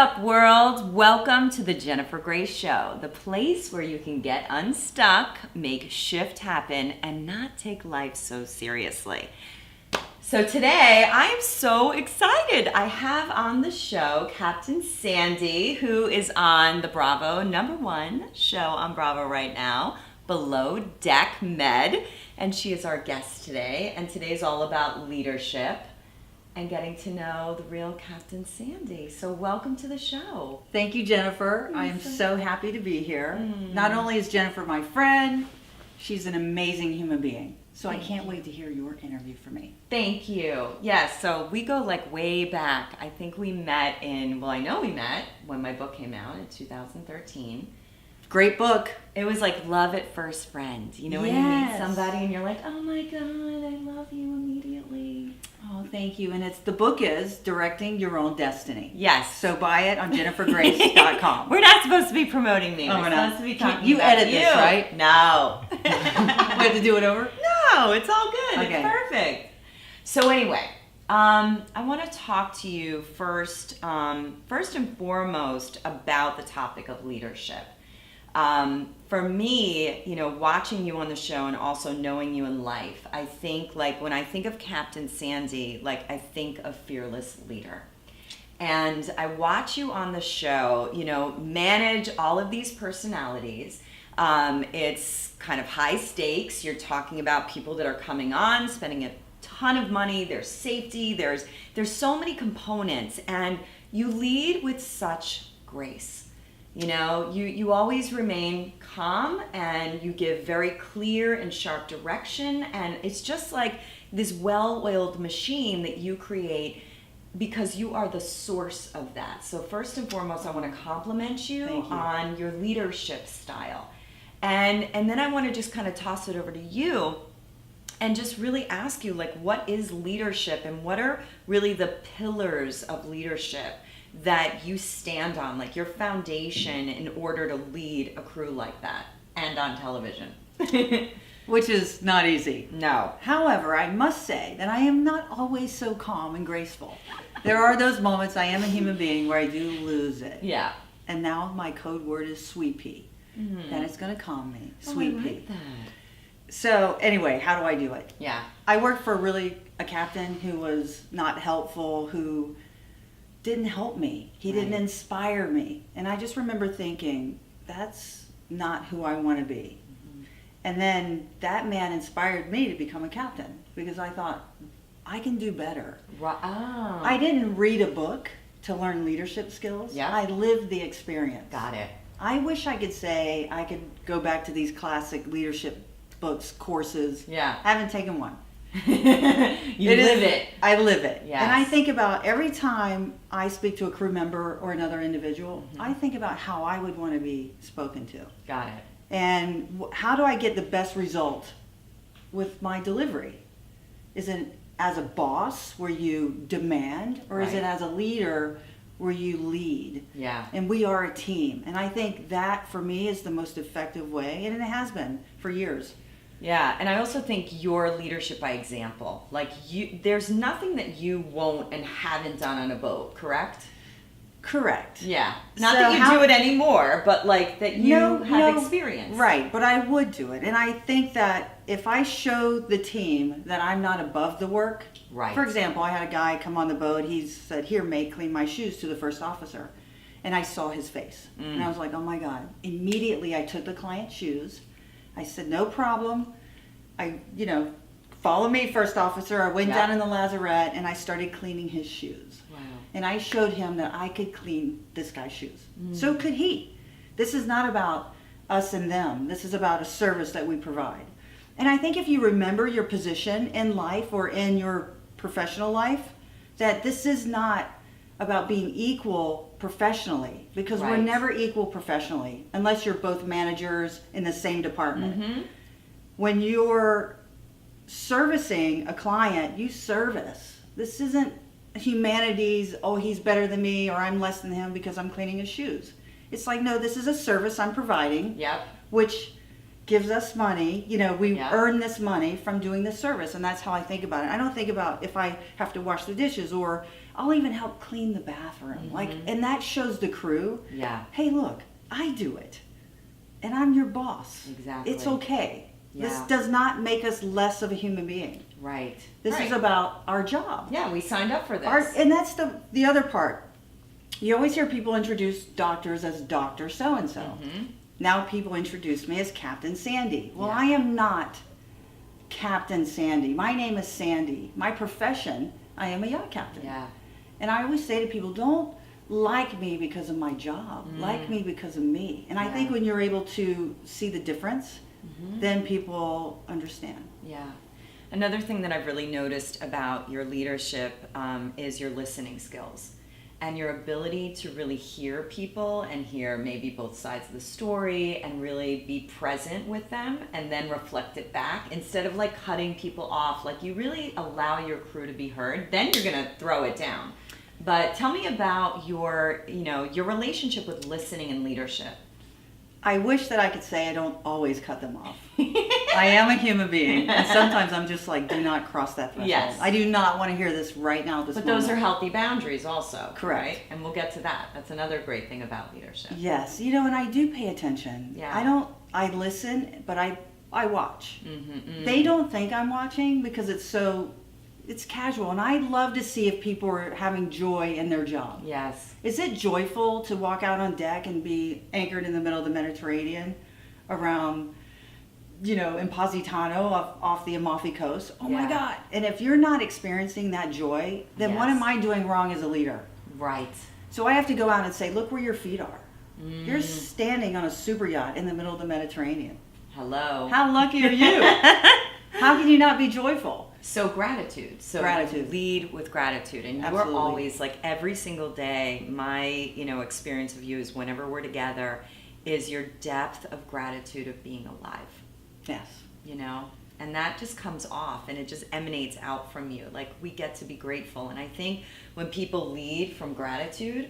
up, world? Welcome to the Jennifer Grace Show, the place where you can get unstuck, make shift happen, and not take life so seriously. So today, I am so excited. I have on the show Captain Sandy, who is on the Bravo #1 show on Bravo right now, Below Deck Med, and she is our guest today. And today's all about leadership and getting to know the real Captain Sandy. So welcome to the show. Thank you, Jennifer. I am so happy to be here. Not only is Jennifer my friend, she's an amazing human being. So I can't wait to hear your interview for me. Thank you. Yes, so we go like way back. I think we met I know we met when my book came out in 2013. Great book. It was like love at first friend. You know, when you meet somebody and you're like, oh my God, I love you immediately. Oh, thank you. And the book is Directing Your Own Destiny. Yes. So buy it on jennifergrace.com. We're not supposed to be promoting me. Oh, we're supposed to be talking you about edit this, right? No. We have to do it over? No, it's all good. Okay. It's perfect. So anyway, I want to talk to you first and foremost about the topic of leadership. For me, you know, watching you on the show and also knowing you in life, I think like when I think of Captain Sandy, like I think of fearless leader. And I watch you on the show, you know, manage all of these personalities. It's kind of high stakes. You're talking about people that are coming on, spending a ton of money. There's safety. There's so many components, and you lead with such grace. You know, you always remain calm, and you give very clear and sharp direction, and it's just like this well-oiled machine that you create because you are the source of that. So first and foremost, I want to compliment you on your leadership style. And then I want to just kind of toss it over to you and just really ask you, like, what is leadership and what are really the pillars of leadership that you stand on, like your foundation in order to lead a crew like that and on television? Which is not easy. No. However, I must say that I am not always so calm and graceful. There are those moments, I am a human being, where I do lose it. Yeah. And now my code word is sweet pea. Then it's going to calm me. Sweet I pea. like that. So anyway, how do I do it? Yeah. I worked for a captain who was not helpful, who didn't help me. He didn't inspire me. And I just remember thinking, that's not who I want to be. And then that man inspired me to become a captain because I thought, I can do better. Wow. I didn't read a book to learn leadership skills. Yeah. I lived the experience. Got it. I wish I could say I could go back to these classic leadership books, courses. Yeah. I haven't taken one. You live it. I live it. Yes. And I think about every time I speak to a crew member or another individual, I think about how I would want to be spoken to. Got it. And how do I get the best result with my delivery? Is it as a boss where you demand, or is it as a leader where you lead? Yeah. And we are a team. And I think that for me is the most effective way, and it has been for years. Yeah, and I also think your leadership by example. Like there's nothing that you won't and haven't done on a boat, correct? Correct. Yeah. Not So that you do it anymore, but like that you have experience. Right, but I would do it. And I think that if I show the team that I'm not above the work. Right. For example, I had a guy come on the boat. He said, "Here, mate, clean my shoes," to the first officer. And I saw his face. And I was like, oh my God. Immediately I took the client's shoes. I said, no problem. Follow me, first officer. I went down in the lazarette and I started cleaning his shoes. Wow. And I showed him that I could clean this guy's shoes. So could he. This is not about us and them. This is about a service that we provide. And I think if you remember your position in life or in your professional life, that this is not about being equal professionally, because we're never equal professionally unless you're both managers in the same department. When you're servicing a client, you service. This isn't humanity's, oh, he's better than me or I'm less than him because I'm cleaning his shoes. It's like, no, this is a service I'm providing, which gives us money. You know, we earn this money from doing this service, and that's how I think about it. I don't think about if I have to wash the dishes or I'll even help clean the bathroom. And that shows the crew, Yeah. hey, look, I do it. And I'm your boss. Exactly. It's okay. Yeah. This does not make us less of a human being. Right. This Right. is about our job. Yeah, we signed up for this. And that's the other part. You always hear people introduce doctors as Dr. So-and-so. Mm-hmm. Now people introduce me as Captain Sandy. Well, Yeah. I am not Captain Sandy. My name is Sandy. My profession, I am a yacht captain. Yeah. And I always say to people, don't like me because of my job. Like me because of me. And I Yeah. think when you're able to see the difference, then people understand. Yeah. Another thing that I've really noticed about your leadership is your listening skills and your ability to really hear people and hear maybe both sides of the story and really be present with them and then reflect it back instead of like cutting people off. Like you really allow your crew to be heard, then you're going to throw it down. But tell me about your relationship with listening and leadership. I wish that I could say I don't always cut them off. I am a human being, and sometimes I'm just like, do not cross that threshold. Yes. I do not want to hear this right now. But those are healthy boundaries also. Correct. Right? And we'll get to that. That's another great thing about leadership. Yes, and I do pay attention. Yeah. I listen, but I watch. Mm-hmm. They don't think I'm watching because it's casual, and I love to see if people are having joy in their job. Yes. Is it joyful to walk out on deck and be anchored in the middle of the Mediterranean around, in Positano off the Amalfi Coast? Oh my Yeah. God. And if you're not experiencing that joy, then what Yes. am I doing wrong as a leader? Right. So I have to go out and say, look where your feet are. Mm. You're standing on a super yacht in the middle of the Mediterranean. Hello. How lucky are you? How can you not be joyful? So gratitude. So Gratitude. lead with gratitude. And you Absolutely. are always, like every single day, my, experience of you is whenever we're together is your depth of gratitude of being alive, Yes. And that just comes off and it just emanates out from you. Like we get to be grateful. And I think when people lead from gratitude,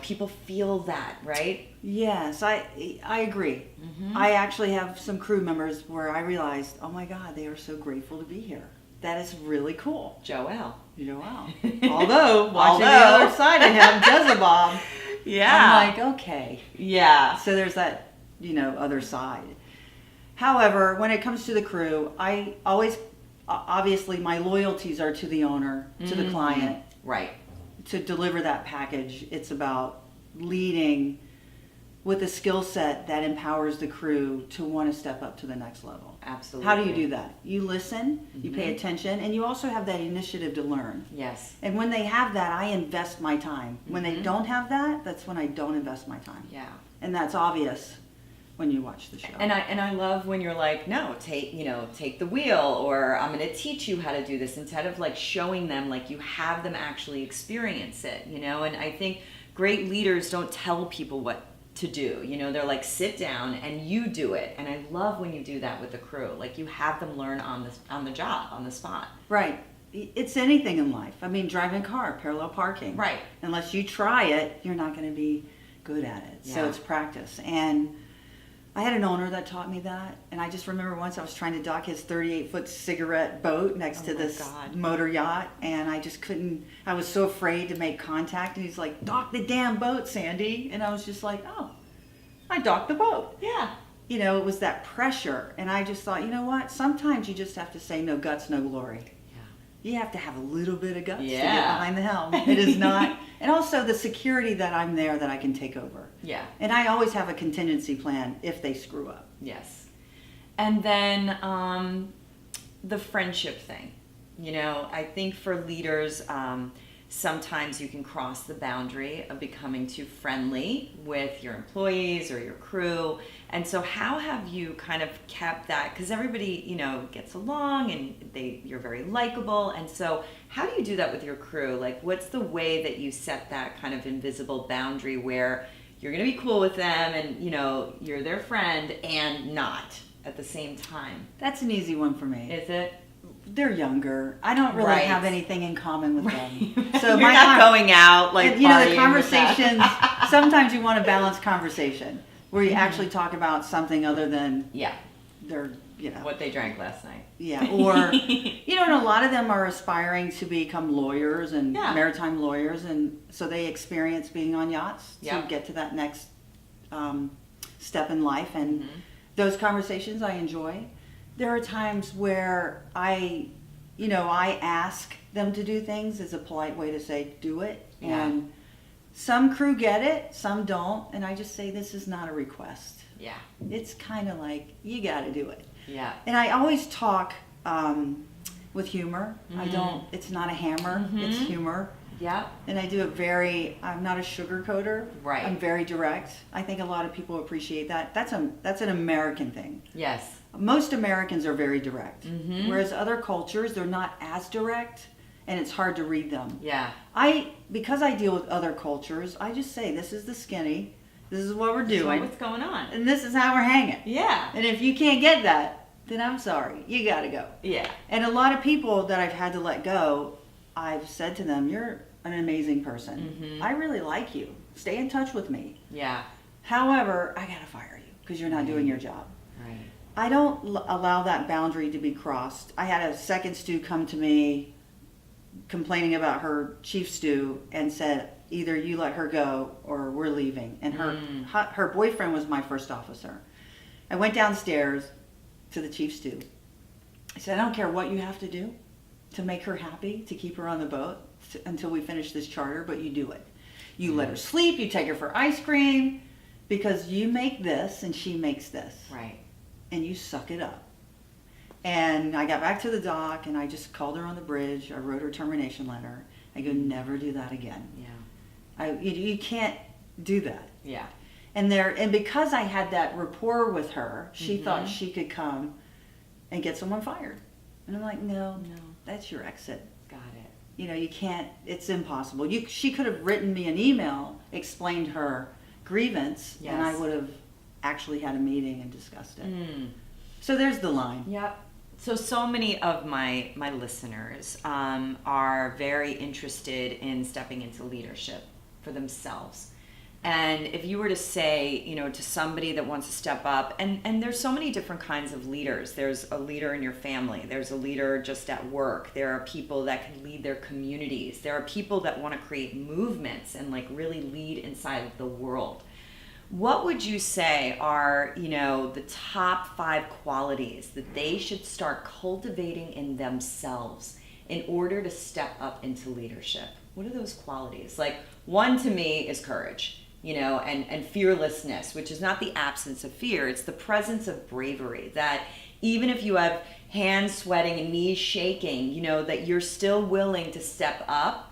people feel that, right? Yes, I agree. Mm-hmm. I actually have some crew members where I realized, oh my God, they are so grateful to be here. That is really cool. Joelle. Wow. Although, watching the other side of him, Jezebel, I'm like, okay. Yeah. So there's that, other side. However, when it comes to the crew, I always, obviously my loyalties are to the owner, to the client. Right. To deliver that package, it's about leading with a skill set that empowers the crew to want to step up to the next level. Absolutely. How do you do that? You listen, you pay attention, and you also have that initiative to learn. Yes. And when they have that, I invest my time. When they don't have that, that's when I don't invest my time. Yeah. And that's obvious when you watch the show. And I love when you're like, no, take the wheel, or I'm going to teach you how to do this, instead of like showing them, like you have them actually experience it, And I think great leaders don't tell people what to do. They're like, sit down and you do it. And I love when you do that with the crew. Like you have them learn on the job, on the spot. Right. It's anything in life. I mean, driving a car, parallel parking. Right. Unless you try it, you're not going to be good at it. So Yeah. it's practice. And I had an owner that taught me that. And I just remember once I was trying to dock his 38-foot cigarette boat next to my this God. motor yacht. And I just couldn't, I was so afraid to make contact. And he's like, dock the damn boat, Sandy. And I was just like, oh, I docked the boat. Yeah. It was that pressure. And I just thought, you know what? Sometimes you just have to say no guts, no glory. You have to have a little bit of guts to get behind the helm. It is not, and also the security that I'm there that I can take over. Yeah. And I always have a contingency plan if they screw up. Yes. And then the friendship thing. I think for leaders, sometimes you can cross the boundary of becoming too friendly with your employees or your crew. And so how have you kind of kept that? Because everybody, gets along and you're very likable. And so how do you do that with your crew? Like, what's the way that you set that kind of invisible boundary where you're going to be cool with them and, you're their friend and not at the same time? That's an easy one for me. Is it? They're younger. I don't really Right. have anything in common with them. So So you're not going out like the partying with conversations, them. sometimes you want a balanced conversation where you actually talk about something other than Yeah. their, what they drank last night. Yeah, or, and a lot of them are aspiring to become lawyers and maritime lawyers, and so they experience being on yachts to get to that next step in life, and those conversations I enjoy. There are times where I ask them to do things as a polite way to say, do it, and some crew get it, some don't, and I just say, this is not a request. Yeah. It's kind of like, you got to do it. Yeah. And I always talk with humor. It's not a hammer, it's humor. Yeah. And I do I'm not a sugarcoater. Right. I'm very direct. I think a lot of people appreciate that. That's an American thing. Yes. Most Americans are very direct. Whereas other cultures, they're not as direct, and it's hard to read them. Yeah. Because I deal with other cultures, I just say, this is the skinny. This is what we're doing. What's going on? And this is how we're hanging. Yeah. And if you can't get that, then I'm sorry. You got to go. Yeah. And a lot of people that I've had to let go, I've said to them, you're an amazing person. I really like you. Stay in touch with me. Yeah. However, I got to fire you because you're not doing your job. Right. I don't allow that boundary to be crossed. I had a second stew come to me complaining about her chief stew and said, either you let her go or we're leaving. And her boyfriend was my first officer. I went downstairs to the chief stew. I said, I don't care what you have to do to make her happy, to keep her on the boat until we finish this charter, but you do it. You let her sleep, you take her for ice cream, because you make this and she makes this. Right. And you suck it up. And I got back to the dock and I just called her on the bridge. I wrote her termination letter. I go, never do that again. Yeah. You can't do that. Yeah. And because I had that rapport with her, she thought she could come and get someone fired. And I'm like, no, that's your exit. Got it. You can't, it's impossible. She could have written me an email, explained her grievance, and I would have actually had a meeting and discussed it. So there's the line. Yep. So many of my listeners are very interested in stepping into leadership for themselves. And if you were to say, to somebody that wants to step up, and there's so many different kinds of leaders. There's a leader in your family. There's a leader just at work. There are people that can lead their communities. There are people that want to create movements and really lead inside of the world. What would you say are, the top 5 qualities that they should start cultivating in themselves in order to step up into leadership? What are those qualities? One to me is courage, and fearlessness, which is not the absence of fear. It's the presence of bravery, that even if you have hands sweating and knees shaking, that you're still willing to step up,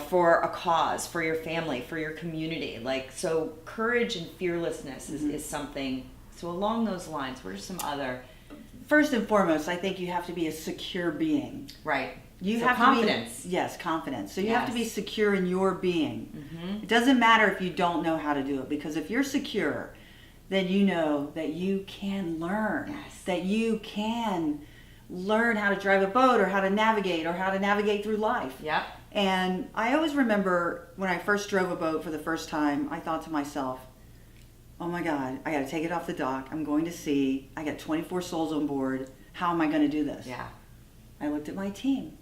for a cause, for your family, for your community. So courage and fearlessness is something. So along those lines, what are some other? First and foremost, I think you have to be a secure being. Right. You so have confidence. To be, yes, confidence. So you have to be secure in your being. It doesn't matter if you don't know how to do it, because if you're secure, then you know that you can learn. Yes. That you can learn how to drive a boat or how to navigate through life. Yep. And I always remember when I first drove a boat for the first time, I thought to myself, oh my God, I got to take it off the dock. I'm going to sea. I got 24 souls on board. How am I going to do this? Yeah. I looked at my team.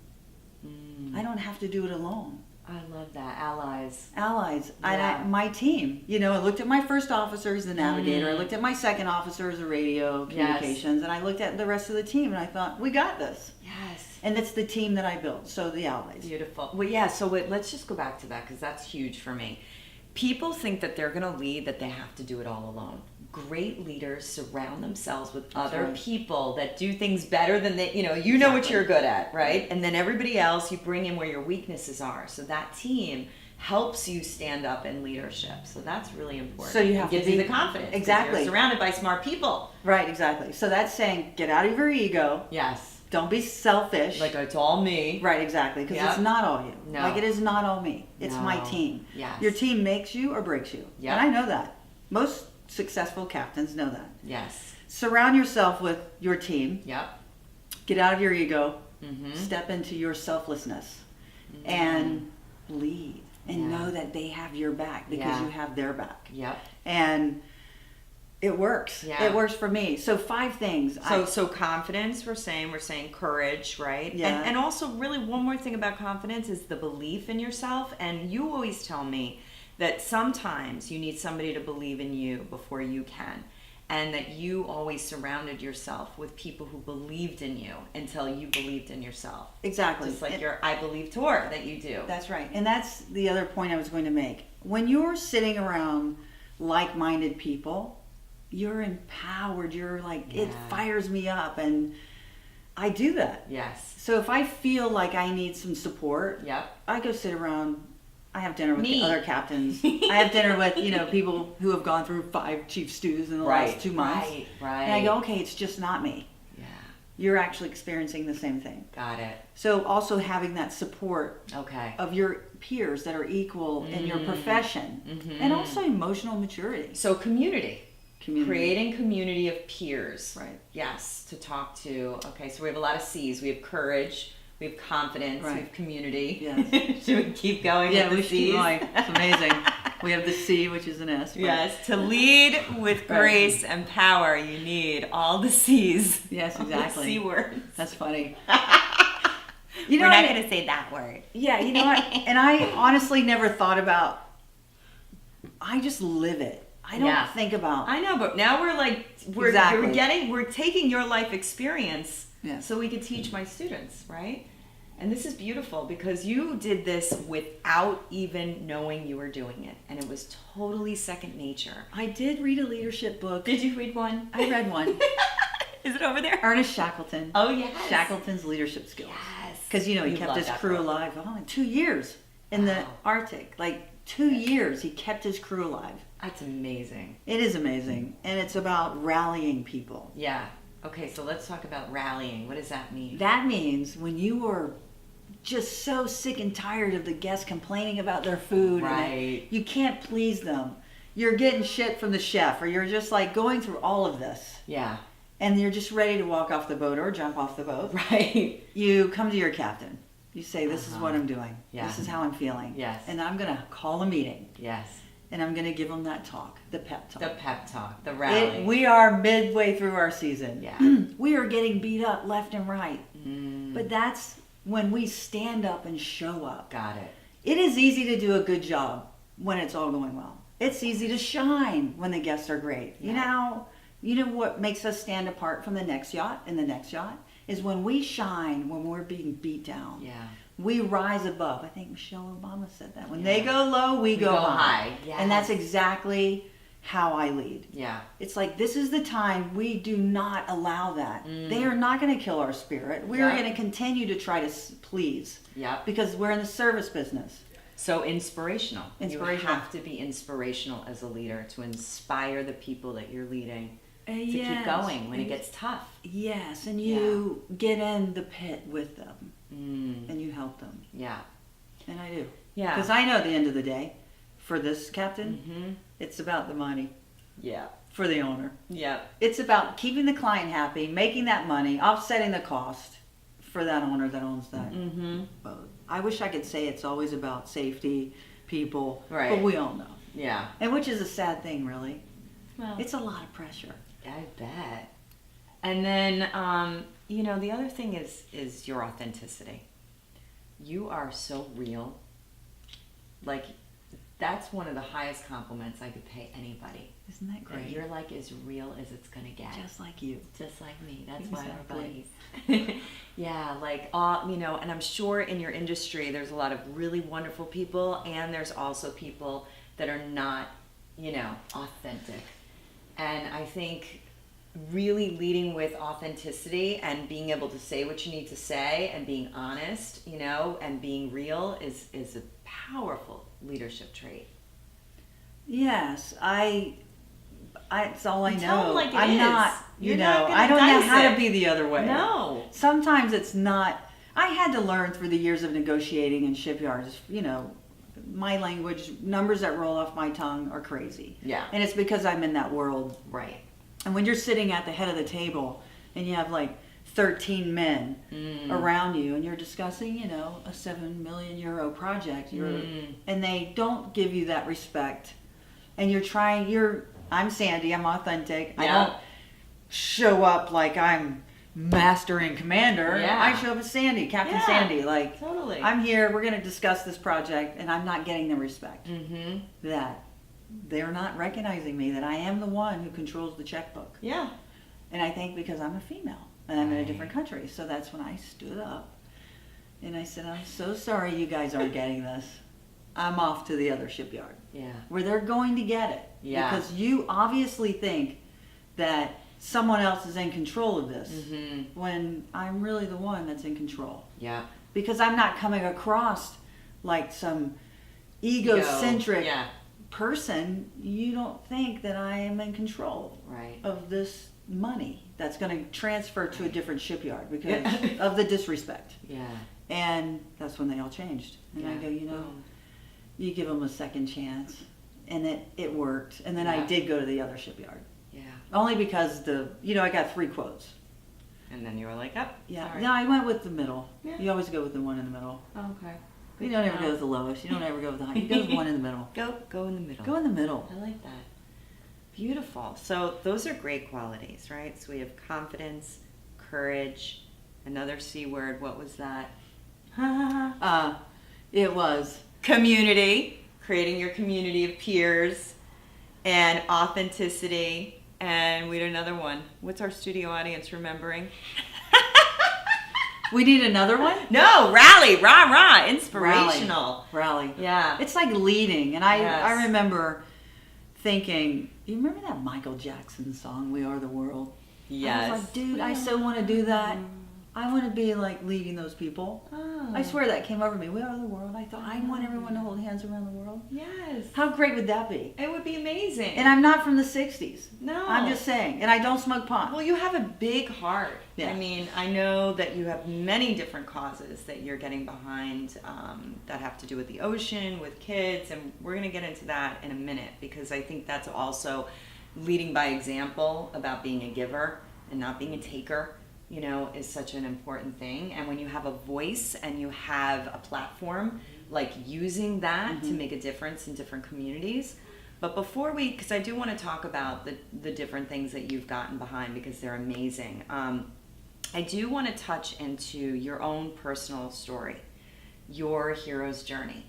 I don't have to do it alone. I love that. Allies. Yeah. My team. I looked at my first officer as the navigator. I looked at my second officer as the radio communications. And I looked at the rest of the team and I thought, we got this. Yes. And it's the team that I built. So the allies. Beautiful. Well, yeah. So let's just go back to that, because that's huge for me. People think that they're going to lead, that they have to do it all alone. Great leaders surround themselves with other people that do things better than they, know what you're good at, right? And then everybody else, you bring in where your weaknesses are. So that team helps you stand up in leadership. So that's really important. So you have it gives to be you the confidence. Exactly. You're surrounded by smart people. Right, exactly. So that's saying, get out of your ego. Yes. Don't be selfish. It's all me. Right, exactly. Because it's not all you. No. It is not all me. It's my team. Yes. Your team makes you or breaks you. Yep. And I know that. Most successful captains know that. Yes. Surround yourself with your team. Yep. Get out of your ego. Step into your selflessness. And lead. And know that they have your back because you have their back. Yep. And It works. Yeah. It works for me. So 5 things. So confidence, we're saying courage, right? Yeah. And also really one more thing about confidence is the belief in yourself. And you always tell me that sometimes you need somebody to believe in you before you can. And that you always surrounded yourself with people who believed in you until you believed in yourself. Exactly. Just like your I Believe tour that you do. That's right. And that's the other point I was going to make. When you're sitting around like-minded people, you're empowered. You're like, it fires me up. And I do that. Yes. So if I feel like I need some support, Yep. I go sit around. I have dinner with Me. the other captains. I have dinner with, people who have gone through 5 chief stews in the last 2 months. Right. And I go, okay, it's just not me. Yeah. You're actually experiencing the same thing. Got it. So also having that support Okay. of your peers that are equal in your profession, and also emotional maturity. So community. Community. Creating community of peers. Right. Yes, to talk to. Okay, so we have a lot of C's. We have courage, we have confidence, we Right. have community. Yes. Should we keep going Yeah, with we the should keep C's? going. It's amazing. We have the C, which is an S. but- Yes, to lead with grace and power, you need all the C's. Yes, All the exactly. C words. That's funny. We're not going to say that word. Yeah, you know what? And I honestly never thought about. I just live it. I don't Yeah. think about. I know, but now we're Exactly. we're taking your life experience Yes. so we could teach my students, right? And this is beautiful because you did this without even knowing you were doing it, and it was totally second nature. I did read a leadership book. Did you read one? I read one. Is it over there? Ernest Shackleton. Oh yes. Shackleton's leadership skills. Yes. Because he You kept love his that crew book. alive. Oh, 2 years in the Wow. Arctic. Like 2 years, he kept his crew alive. That's amazing. It is amazing, and it's about rallying people. Yeah. Okay, so let's talk about rallying. What does that mean? That means when you are just so sick and tired of the guests complaining about their food, Right. and you can't please them. You're getting shit from the chef, or you're just like going through all of this, Yeah. and you're just ready to walk off the boat or jump off the boat. Right. You come to your captain. You say, "This is Uh-huh. what I'm doing. Yeah. This is how I'm feeling." Yes. And I'm gonna call a meeting, Yes. and I'm gonna give them that talk, the pep talk. The pep talk, the rally. We are midway through our season. Yeah. We are getting beat up left and right. Mm, But that's when we stand up and show up. got it. It is easy to do a good job when it's all going well. It's easy to shine when the guests are great. Yeah. You know what makes us stand apart from the next yacht and the next yacht is when we shine when we're being beat down. Yeah. We rise above. I think Michelle Obama said that. When Yeah. they go low, we go high. Yes. And that's exactly how I lead. Yeah. It's like, this is the time we do not allow that. They are not going to kill our spirit. We are Yeah. going to continue to try to please Yep. because we're in the service business. So inspirational. Inspirational. You have to be inspirational as a leader to inspire the people that you're leading to Yes. keep going when it gets tough. Yes, and you get in the pit with them Mm, and you help them. yeah. And I do. Yeah. Because I know at the end of the day, for this captain, Mm-hmm. it's about the money Yeah. for the owner. Yeah. It's about keeping the client happy, making that money, offsetting the cost for that owner that owns that Mm-hmm. boat. I wish I could say it's always about safety, people, Right. but we all know. Yeah. And which is a sad thing, really. Well, It's a lot of pressure. I bet. And then, the other thing is your authenticity. You are so real. Like, that's one of the highest compliments I could pay anybody. Isn't that That great? you're like as real as it's gonna get. Just like you. Just like me. That's Exactly. why we're buddies. Yeah, like, and I'm sure in your industry there's a lot of really wonderful people, and there's also people that are not, authentic. And I think really leading with authenticity and being able to say what you need to say and being honest, and being real is a powerful leadership trait. Yes, it's all I know. Tell 'em like it I'm is. not, You're not gonna I don't know dice how it. to be the other way. No. Sometimes it's not. I had to learn through the years of negotiating in shipyards, my language, numbers that roll off my tongue are crazy. Yeah. And it's because I'm in that world. Right. And when you're sitting at the head of the table and you have like 13 men around you and you're discussing, a 7 million euro project, and they don't give you that respect, and you're I'm Sandy. I'm authentic. I Yeah. don't show up like I'm master and commander. Yeah. I show up as Sandy, Captain Yeah. Sandy. Like, Totally. I'm here. We're going to discuss this project, and I'm not getting the respect Mm-hmm. that they're not recognizing me, that I am the one who controls the checkbook. Yeah. And I think because I'm a female and I'm in a Right. different country. So that's when I stood up and I said, I'm so sorry you guys aren't getting this. I'm off to the other shipyard Yeah. where they're going to get it. Yeah. Because you obviously think that someone else is in control of this Mm-hmm. when I'm really the one that's in control. Yeah. Because I'm not coming across like some egocentric Yeah. person. You don't think that I am in control Right. of this money that's going to transfer to a Right. different shipyard because Yeah. of the disrespect. Yeah. And that's when they all changed. And I Yeah. go, you know, Boom. you give them a second chance. And it worked. And then I Yeah. did go to the other shipyard. Yeah. Only because I got 3 quotes. And then you were like, oh, Yeah. sorry. No, I went with the middle. Yeah. You always go with the one in the middle. Oh, okay. You don't ever go with the lowest. You don't ever go with the high. You go with the one in the middle. Go in the middle. Go in the middle. I like that. Beautiful. So those are great qualities, right? So we have confidence, courage, another C word. What was that? It was Community, creating your community of peers, and authenticity. And we had another one. What's our studio audience remembering? we need another one. No, rally, rah, rah, inspirational. Rally. Yeah. It's like leading, and I Yes. remember thinking, you remember that Michael Jackson song, "We Are the World"? Yes. I was like, dude, I so want to do that. I want to be like leading those people. Oh. I swear that came over me. We are the world. I thought, I want everyone to hold hands around the world. Yes. How great would that be? It would be amazing. And I'm not from the 60s. No. I'm just saying. And I don't smoke pot. Well, you have a big heart. Yeah. I mean, I know that you have many different causes that you're getting behind that have to do with the ocean, with kids, and we're going to get into that in a minute because I think that's also leading by example about being a giver and not being a taker, you know, is such an important thing. And when you have a voice and you have a platform, like using that to make a difference in different communities. But before because I do want to talk about the different things that you've gotten behind because they're amazing. I do want to touch into your own personal story, your hero's journey.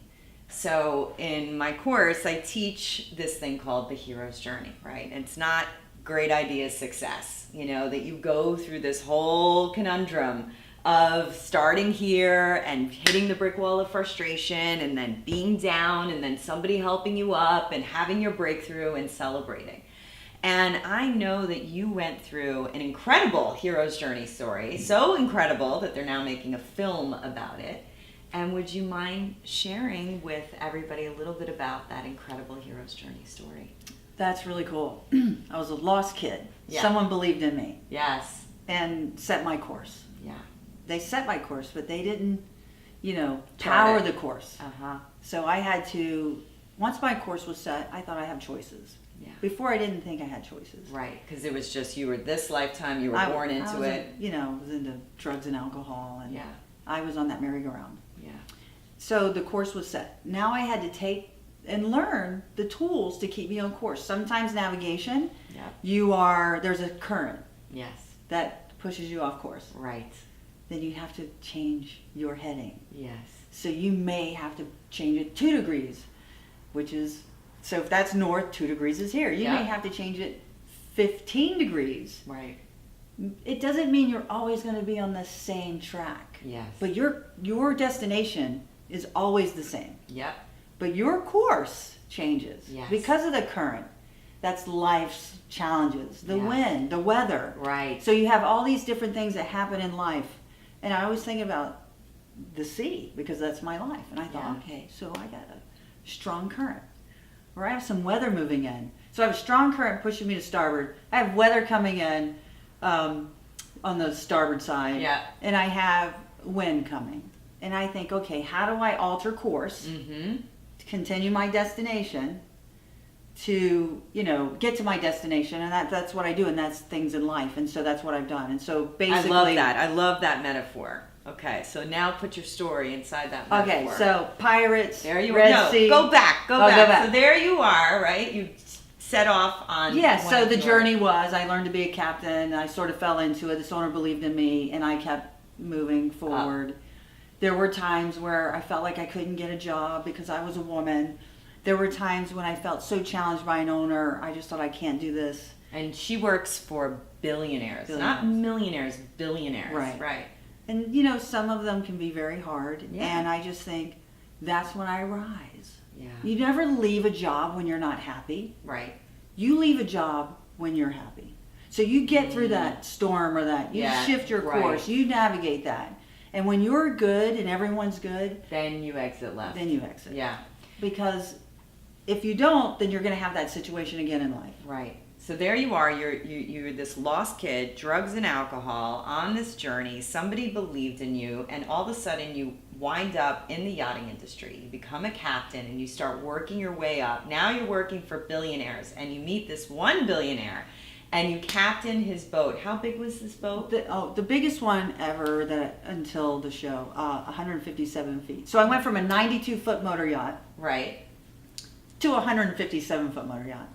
So in my course, I teach this thing called the hero's journey, right? It's not great idea success, you know, that you go through this whole conundrum of starting here and hitting the brick wall of frustration and then being down and then somebody helping you up and having your breakthrough and celebrating. And I know that you went through an incredible hero's journey story, so incredible that they're now making a film about it. And would you mind sharing with everybody a little bit about that incredible hero's journey story? That's really cool. I was a lost kid. Yeah. Someone believed in me Yes. and set my course. Yeah. They set my course, but they didn't, Chart power it. the course. Uh-huh. So I had to, once my course was set, I thought I had choices. Yeah. Before I didn't think I had choices. Right, because it was just you were this lifetime, you were born into was it. was into drugs and alcohol, and Yeah. I was on that merry-go-round. Yeah. So the course was set. Now I had to take and learn the tools to keep me on course. Sometimes navigation, Yeah. there's a current Yes. that pushes you off course. Right. Then you have to change your heading. Yes. So you may have to change it 2 degrees, which is, so if that's north, 2 degrees is here. You Yeah. may have to change it 15 degrees. Right. It doesn't mean you're always going to be on the same track. Yes. But your destination is always the same. Yep. But your course changes Yes. because of the current. That's life's challenges, the Yes. wind, the weather. Right. So you have all these different things that happen in life. And I always think about the sea because that's my life. And I thought, Yeah. okay, so I got a strong current. Or I have some weather moving in. So I have a strong current pushing me to starboard. I have weather coming in on the starboard side. Yeah. And I have wind coming. And I think, okay, how do I alter course Mm-hmm. to continue my destination to, get to my destination? And that's what I do, and that's things in life. And so that's what I've done. And so basically... I love that metaphor. Okay, so now put your story inside that metaphor. Okay, so pirates, there you Red are. No, Sea. go back. Oh, go back. So there you are, right? You set off on. Yeah, one so of the your- journey was I learned to be a captain. I sort of fell into it. This owner believed in me, and I kept moving forward. There were times where I felt like I couldn't get a job because I was a woman. There were times when I felt so challenged by an owner, I just thought I can't do this. And she works for billionaires, not millionaires, billionaires. Right. Right. And some of them can be very hard. Yeah. And I just think that's when I rise. Yeah. You never leave a job when you're not happy. Right. You leave a job when you're happy. So you get through that storm or that, you shift your course, you navigate that. And when you're good and everyone's good, Then you exit left. then you exit. Yeah. Because if you don't, then you're going to have that situation again in life. Right. So there you are. You're this lost kid, drugs and alcohol, on this journey. Somebody believed in you, and all of a sudden you wind up in the yachting industry. You become a captain, and you start working your way up. Now you're working for billionaires, and you meet this one billionaire, and you captain his boat. How big was this boat? The biggest one ever until the show, 157 feet. So I went from a 92-foot motor yacht Right. to a 157-foot motor yacht.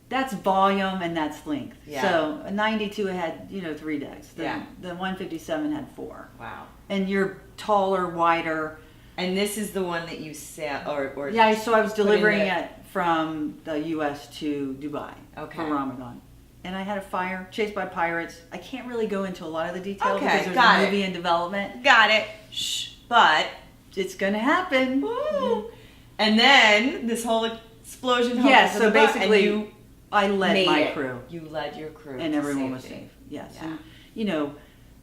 That's volume and that's length. Yeah. So a 92 had, 3 decks. The 157 had 4. Wow. And you're taller, wider. And this is the one that you said, or Yeah, so I was delivering the- it from the U.S. to Dubai for Ramadan. And I had a fire, chased by pirates. I can't really go into a lot of the details Okay, because there's got a it. movie in development. Got it. Shh. But It's going to happen. woo. And then this whole explosion. Yes, happened so on the boat, and basically you I led made my it. crew. You led your crew, And to everyone was safety. safe. Yes. Yeah. And,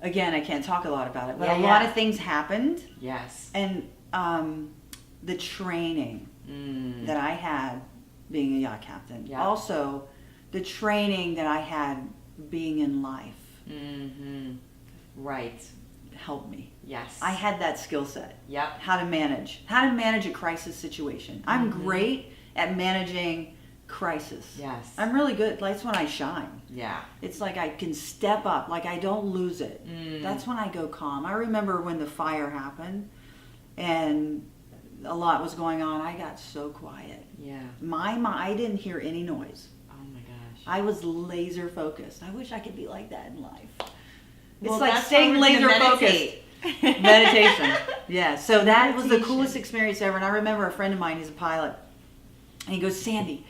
again, I can't talk a lot about it, but Yeah, a lot yeah. of things happened. Yes. And the training that I had being a yacht captain. Yeah. Also, the training that I had being in life Mm-hmm. Right. helped me. Yes. I had that skill set. Yep. How to manage a crisis situation. I'm great at managing crisis. Yes. I'm really good. That's when I shine. Yeah. It's like I can step up, like I don't lose it. That's when I go calm. I remember when the fire happened and a lot was going on, I got so quiet. Yeah. I didn't hear any noise. Oh my gosh. I was laser focused. I wish I could be like that in life. It's Well, like that's staying why we're laser gonna focused. meditate. Meditation. Yeah, so that was the Meditation. coolest experience ever. And I remember a friend of mine, he's a pilot, and he goes, Sandy,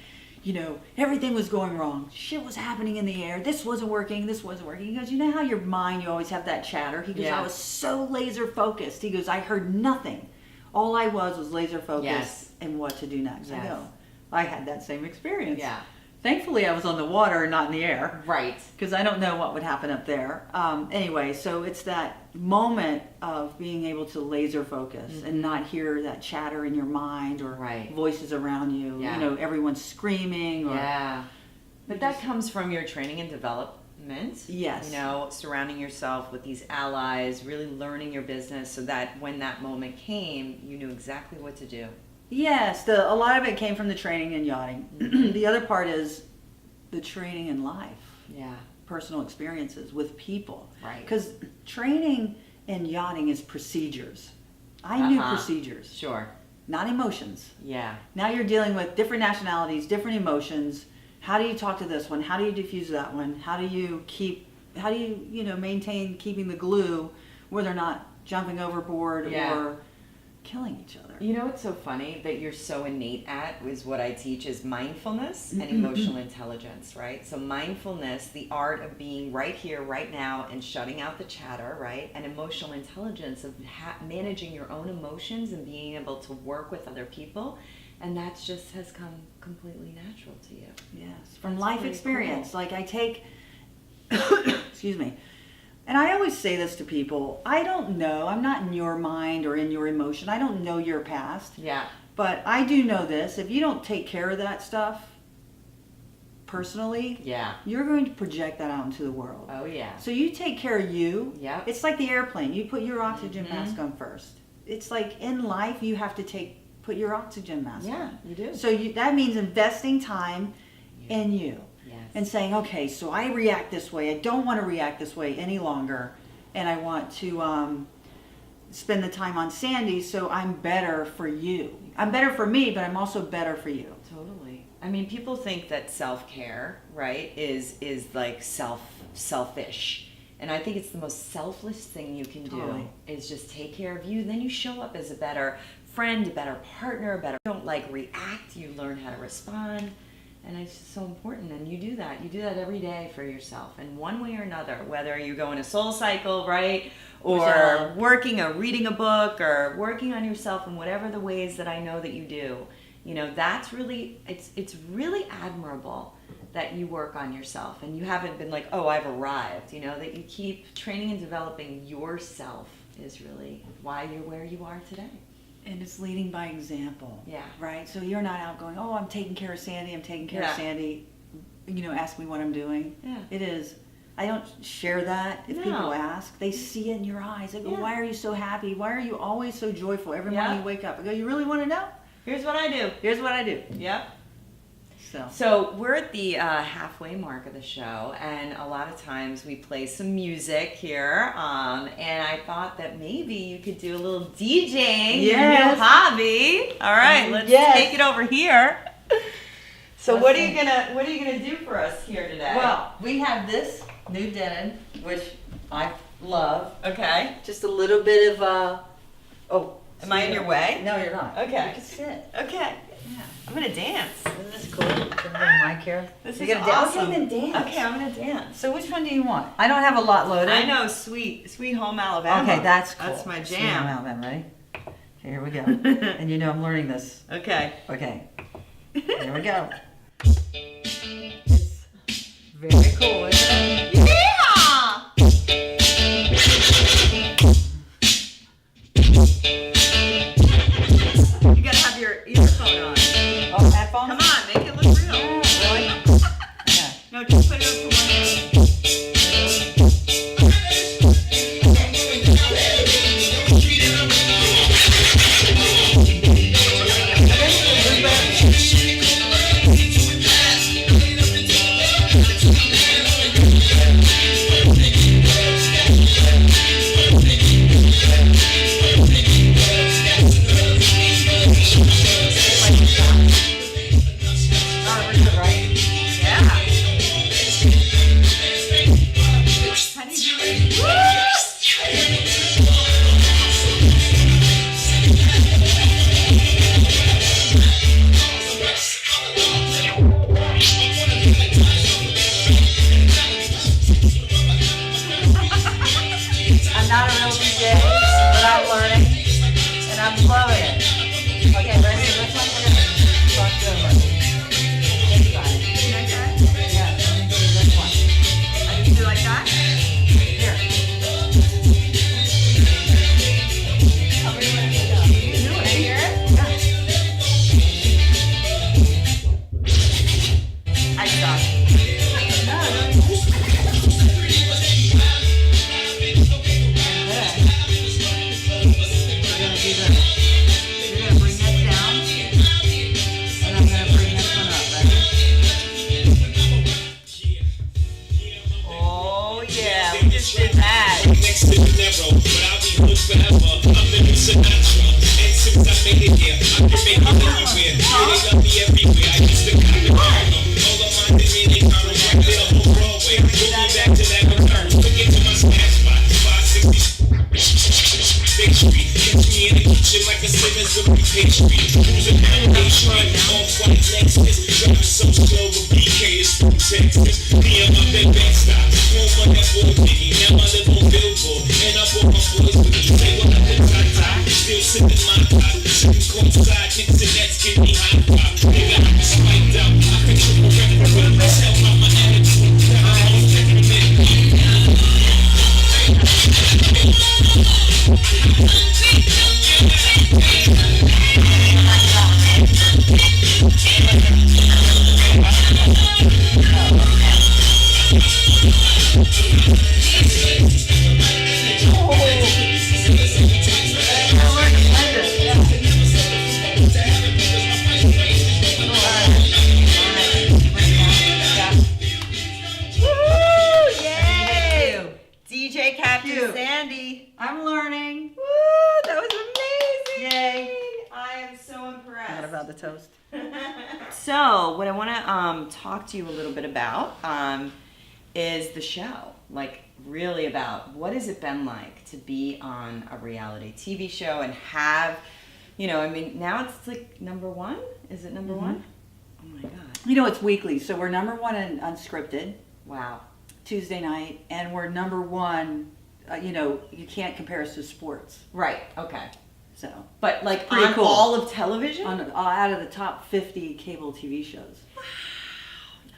everything was going wrong. Shit was happening in the air. This wasn't working. He goes, you know how your mind, you always have that chatter? He goes, Yeah. I was so laser focused. He goes, I heard nothing. All I was laser focused Yes. and what to do next. Yes. I go, I had that same experience. Yeah. Thankfully, I was on the water and not in the air. Right. Because I don't know what would happen up there. Anyway, so it's that moment of being able to laser focus and not hear that chatter in your mind or Right. voices around you. Yeah. Everyone's screaming. Or, Yeah. But that comes from your training and development. Yes. Surrounding yourself with these allies, really learning your business so that when that moment came, you knew exactly what to do. Yes, a lot of it came from the training in yachting. The other part is the training in life, Yeah. personal experiences with people. Right. Because training in yachting is procedures. I knew procedures, Sure. not emotions. Yeah. Now you're dealing with different nationalities, different emotions. How do you talk to this one? How do you diffuse that one? How do you maintain keeping the glue where they're not jumping overboard Yeah. or killing each other? You know what's so funny that you're so innate at is what I teach is mindfulness and emotional intelligence, right? So mindfulness, the art of being right here, right now, and shutting out the chatter, right? And emotional intelligence of managing your own emotions and being able to work with other people. And that just has come completely natural to you. Yes, from That's life pretty experience. cool. Like I take, excuse me, and I always say this to people, I don't know, I'm not in your mind or in your emotion, I don't know your past, Yeah. but I do know this, if you don't take care of that stuff personally, Yeah. you're going to project that out into the world. Oh, yeah. So you take care of you. Yep. It's like the airplane, you put your oxygen mask on first. It's like in life, you have to put your oxygen mask on. Yeah, you do. So that means investing time in you Yes. and saying, okay, so I react this way. I don't want to react this way any longer. And I want to spend the time on Sandy so I'm better for you. I'm better for me, but I'm also better for you. Totally. I mean, people think that self-care, right, is like selfish. And I think it's the most selfless thing you can do Totally. is just take care of you. Then you show up as a better friend, a better partner, a better, don't like react, you learn how to respond. And it's just so important. And you do that. You do that every day for yourself in one way or another, whether you go in a soul cycle, right? Or Yeah. working or reading a book or working on yourself in whatever the ways that I know that you do. You know, that's really, it's really admirable that you work on yourself and you haven't been like, oh, I've arrived, you know, that you keep training and developing yourself is really why you're where you are today. And it's leading by example. Yeah. Right? So you're not out going, oh, I'm taking care of Sandy, I'm taking care Yeah. of Sandy. You know, ask me what I'm doing. Yeah. It is. I don't share that if No. people ask. They see it in your eyes. They go, Yeah. why are you so happy? Why are you always so joyful every Yeah. morning you wake up? I go, you really want to know? Here's what I do. Here's what I do. Yep. So. So we're at the halfway mark of the show, and a lot of times we play some music here. And I thought that maybe you could do a little DJing, your Yes. new hobby. All right, let's Yes. take it over here. So Let's what are see. you gonna do for us here today? Well, we have this new denim, which I love. okay. Just a little bit of, oh. Am I in your way? No, you're not. Okay. You can sit. Okay. Yeah. I'm gonna dance. Isn't this cool? Put a little mic here. This You're is gonna awesome. Okay, then dance. Okay, I'm gonna dance. So which one do you want? I don't have a lot loaded. I know, sweet home Alabama. Okay, that's cool. That's my Sweet jam. Home Alabama, ready? Okay, here we go. And you know I'm learning this. Okay. Okay. Here we go. It's very cool, isn't it? Yeah! You gotta have your earphone on. Oh, headphones? Come on, make it look real. Really? Yeah. No, just put it up to one hand. Right? Yeah. How do you do it? I'm not a real DJ, but I'm learning, and I'm loving it. Okay, ready for this one? We're gonna talk over. This side. Yeah, let me do this one. I just do like that? Here. You do it here? I suck. We're gonna do this. You're gonna bring this down, and I'm gonna bring this one up, ready? Oh yeah, we just did that. Next to the narrow, but I'll be hood forever. I'm the new Sinatra, and since I made it here, I can make it anywhere. Yeah, they love me everywhere. I used to kind of Harlem. All of my men, they kind of right there on Broadway. Bring me back to that return. Took it to my smash spot, 560 Big Street. Catch me in the kitchen like a Simmons with me pastry. Cruising down Main Street, off-white Lexus. Driving so slow, but BK is from Texas. Me and my big band stop. Home on that boy Biggie. Now I live on Billboard. And I brought my boys with me. Say what I did, tie. Still sipping my pot. Sitting courtside, hits and nets, give me hot pop. Nigga, I'm spiked out. I can triple record, but I'm tell how my attitude. Now I'm taking a minute. Woo! Yay! DJ Captain Cute. Sandy. I'm learning. Woo! That was amazing. Yay. I am so impressed. Not about the toast. So what I want to talk to you a little bit about is the show. Like, really about what has it been like to be on a reality TV show and have, I mean, now it's like number one. Is it number one? Oh my God. It's weekly, so we're number one in unscripted. Wow. Tuesday night, and we're number one. You can't compare us to sports. Right. Okay. So, but like pretty on cool. all of television, out of the top 50 cable TV shows. Wow.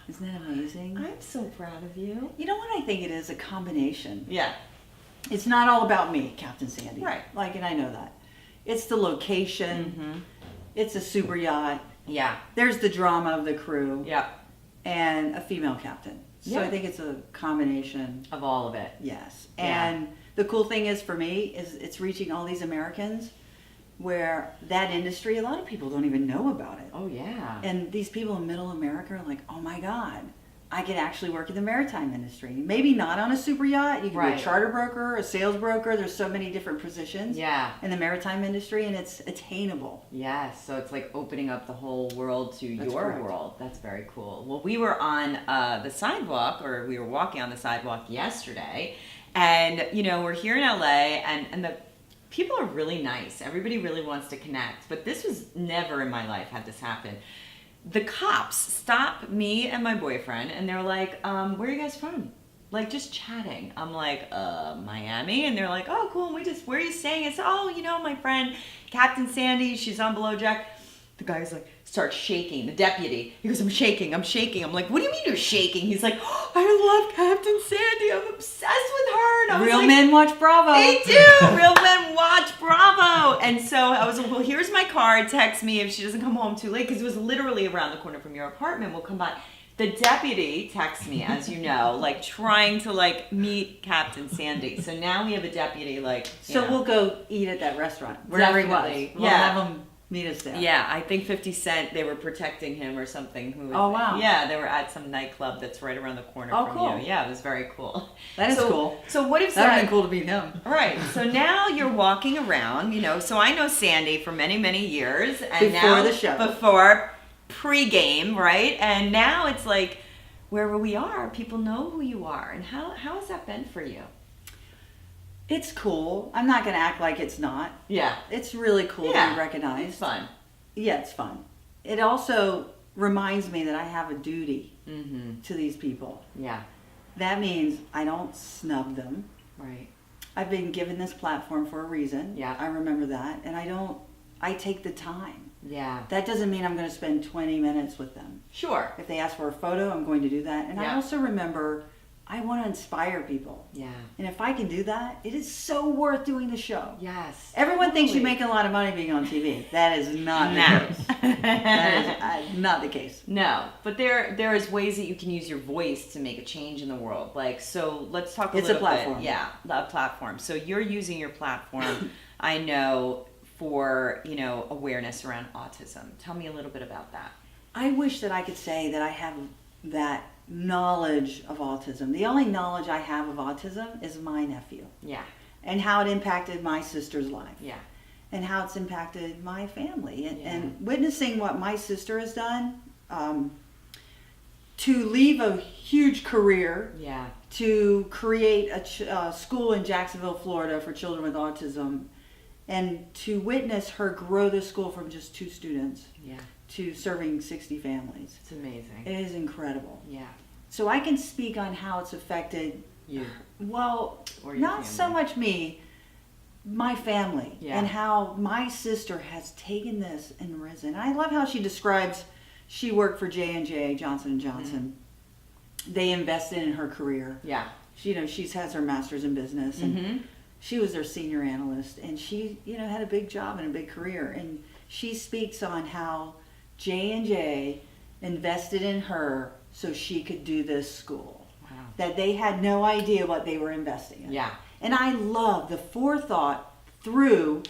Isn't that amazing? I'm so proud of you. You know what I think it is? A combination. Yeah. It's not all about me, Captain Sandy. Right. And I know that. It's the location. Mm-hmm. It's a super yacht. Yeah. There's the drama of the crew. Yeah. And a female captain. So Yeah. I think it's a combination Of all of it. Yes. Yeah. And the cool thing is for me is it's reaching all these Americans where that industry, a lot of people don't even know about it. Oh yeah. And these people in middle America are like, oh my God, I could actually work in the maritime industry. Maybe not on a super yacht. You can be Right. a charter broker, a sales broker. There's so many different positions Yeah. in the maritime industry, and it's attainable. Yes, so it's like opening up the whole world to That's your correct. world. That's very cool. Well, we were on the sidewalk, or we were walking on the sidewalk yesterday, and we're here in LA, and the people are really nice. Everybody really wants to connect, but this was never in my life had this happen. The cops stop me and my boyfriend, and they're like, "Where are you guys from?" Like, just chatting. I'm like, Miami, and they're like, "Oh, cool." And where are you staying? It's, "Oh, my friend Captain Sandy, she's on Below Deck." The guy's like, starts shaking. The deputy, he goes, I'm shaking. I'm like, "What do you mean you're shaking?" He's like, "Oh, I love Captain Sandy. I'm obsessed with her." And I was Real like, men watch Bravo. They do. Real men watch Bravo. And so I was like, "Well, here's my card. Text me if she doesn't come home too late," because it was literally around the corner from your apartment. We'll come by. The deputy texts me, as you know, like trying to meet Captain Sandy. So now we have a deputy So we'll go eat at that restaurant wherever he Definitely. was. We'll Yeah. have him meet us there. Yeah, I think 50 Cent, they were protecting him or something. Oh, wow. Yeah, they were at some nightclub that's right around the corner Oh, from cool. you. Yeah, it was very cool. That is So- cool. So what if That would that... have been cool to meet him. Right. So now you're walking around, so I know Sandy for many, many years. And Before now, the show. Before pre-game, right? And now it's like, wherever we are, people know who you are. And how has that been for you? It's cool. I'm not going to act like it's not. Yeah. It's really cool Yeah. to be recognized. It's fun. Yeah, it's fun. It also reminds me that I have a duty Mm-hmm. to these people. Yeah. That means I don't snub them. Right. I've been given this platform for a reason. Yeah. I remember that. And I take the time. Yeah. That doesn't mean I'm going to spend 20 minutes with them. Sure. If they ask for a photo, I'm going to do that. And I Yeah. also remember I want to inspire people. Yeah. And if I can do that, it is so worth doing the show. Yes. Everyone thinks you Totally. make a lot of money being on TV. That is not No. the case. That is not the case. No, but there is ways that you can use your voice to make a change in the world. So let's talk It's a little platform. bit. Yeah, a platform. So you're using your platform, I know, for, awareness around autism. Tell me a little bit about that. I wish that I could say that I have that knowledge of autism. The only knowledge I have of autism is my nephew Yeah, and how it impacted my sister's life. yeah, And how it's impacted my family. Yeah. And witnessing what my sister has done, to leave a huge career, yeah, to create a school in Jacksonville, Florida for children with autism, and to witness her grow the school from just 2 students yeah. to serving 60 families. It's amazing. It is incredible. Yeah, So I can speak on how it's affected, you. well, Or your not so family. much me, my family, Yeah. and how my sister has taken this and risen. I love how she describes, she worked for J&J, Johnson & Johnson. They invested in her career. Yeah. She has her master's in business, and Mm-hmm. she was their senior analyst, and she, had a big job and a big career. And she speaks on how J&J invested in her so she could do this school. Wow. That they had no idea what they were investing in. Yeah. And I love the forethought through,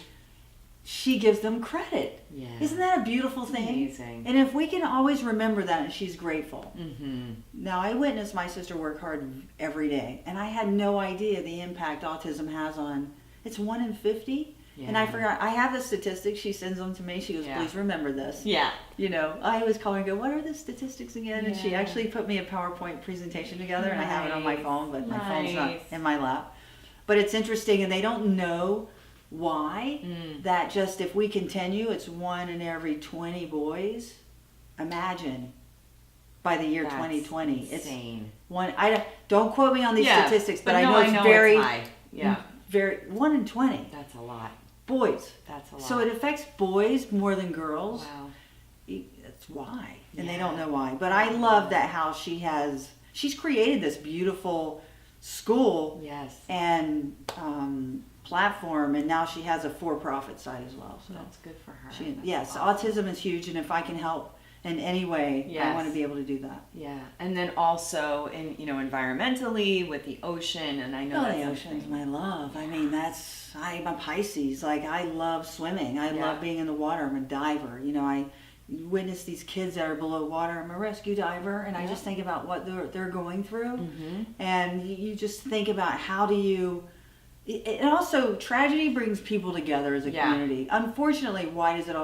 she gives them credit. Yeah. Isn't that a beautiful thing? Amazing. And if we can always remember that, and she's grateful. Mm-hmm. Now, I witnessed my sister work hard every day, and I had no idea the impact autism has on, it's 1 in 50. And I Yeah. forgot, I have the statistics. She sends them to me. She goes, Yeah. please remember this. Yeah. You know, I always call her and go, what are the statistics again? And she Yeah. actually put me a PowerPoint presentation together, and I have it on my Nice. phone, but my phone's not Nice. in my lap. But it's interesting, and they don't know why that just if we continue, it's 1 in every 20 boys. Imagine by the year That's 2020, it's insane. one. Don't quote me on these Yeah, statistics, but no, I know it's very, high. Yeah. very 1 in 20 That's a lot. boys. That's a lot. So it affects boys more than girls. Wow. That's why, and they Yeah. don't know why. But I love that how she's created this beautiful school Yes. and platform, and now she has a for-profit side as well. So That's good for her. she, That's yes, awesome. autism is huge, and if I can help in any way, I Yes. want to be able to do that. Yeah, and then also in environmentally with the ocean, and I know Oh, that's the something- ocean's my love. I mean, I'm a Pisces. Like, I love swimming. I Yeah. love being in the water. I'm a diver. You know, I witness these kids that are below water. I'm a rescue diver, and I Yeah. just think about what they're going through. Mhm. And you just think about how do you. And also, tragedy brings people together as a Yeah. community. Unfortunately, why does it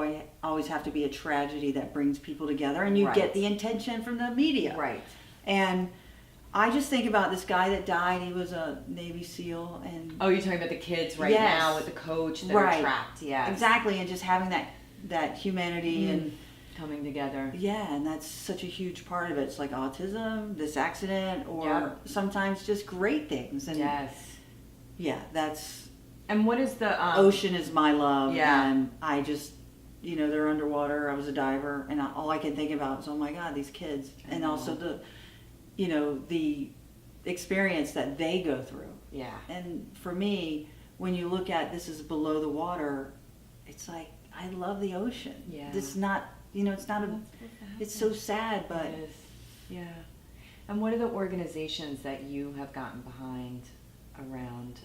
always have to be a tragedy that brings people together? And you Right. get the attention from the media. Right. And I just think about this guy that died. He was a Navy SEAL, and Oh, you're talking about the kids right Yes. now with the coach that Right. are trapped. Yeah. exactly, and just having that humanity and Coming together. yeah, and that's such a huge part of it. It's like autism, this accident, or Yep. sometimes just great things. And Yes. yeah, that's And what is the ocean is my love. Yeah. And I just, they're underwater. I was a diver, and all I can think about is, oh my God, these kids, and also the experience that they go through. Yeah. And for me, when you look at this is below the water, it's like I love the ocean. Yeah. It's not, it's not it's so sad, but It is. Yeah. And what are the organizations that you have gotten behind around,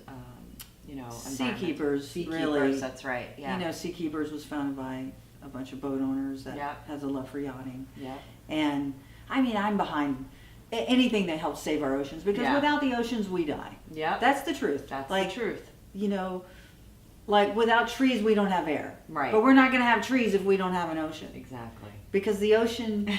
environment? Seakeepers, Seakeepers, really. that's right. Yeah. Seakeepers was founded by a bunch of boat owners that Yep. has a love for yachting. Yeah. And I mean, I'm behind anything that helps save our oceans, because Yeah. without the oceans, we die. Yeah. That's the truth. That's like, the truth. Like without trees, we don't have air. Right. But we're not going to have trees if we don't have an ocean. Exactly. Because the ocean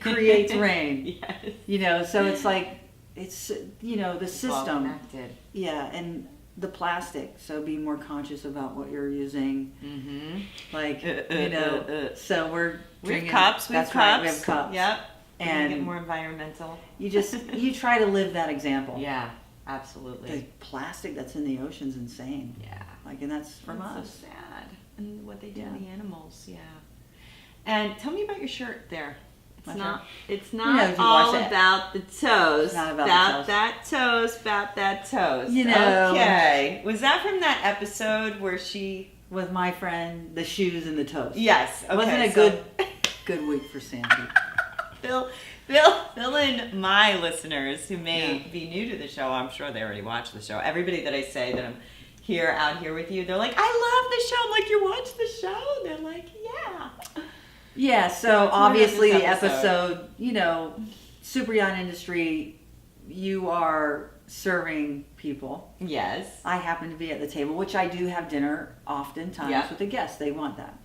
creates rain. Yes. So it's like, the It's all system. connected. Yeah, and the plastic. So be more conscious about what you're using. Mm-hmm. Like, so we're We drinking. have cups. We have That's cups. right, we have cups. Yep. And get And more environmental. you try to live that example. Yeah. Absolutely. The plastic that's in the ocean's insane. Yeah. Like, and that's from That's us. so sad. And what they do to Yeah. the animals. Yeah. And tell me about your shirt there. My It's You not know, if you all wash it. about the toes. It's not about the toes. that toes. About that toes. You know. Okay. Was that from that episode where she? With my friend, the shoes and the toast. Yes. Okay, Wasn't a so- good week for Sandy. Fill in my listeners who may Yeah. be new to the show. I'm sure they already watch the show. Everybody that I say that I'm out here with you, they're like, I love the show. I'm like, you watch the show? They're like, yeah. Yeah, So so it's obviously more the than this episode, super yacht industry, you are serving people. Yes. I happen to be at the table, which I do have dinner oftentimes Yeah. with the guests. They want that.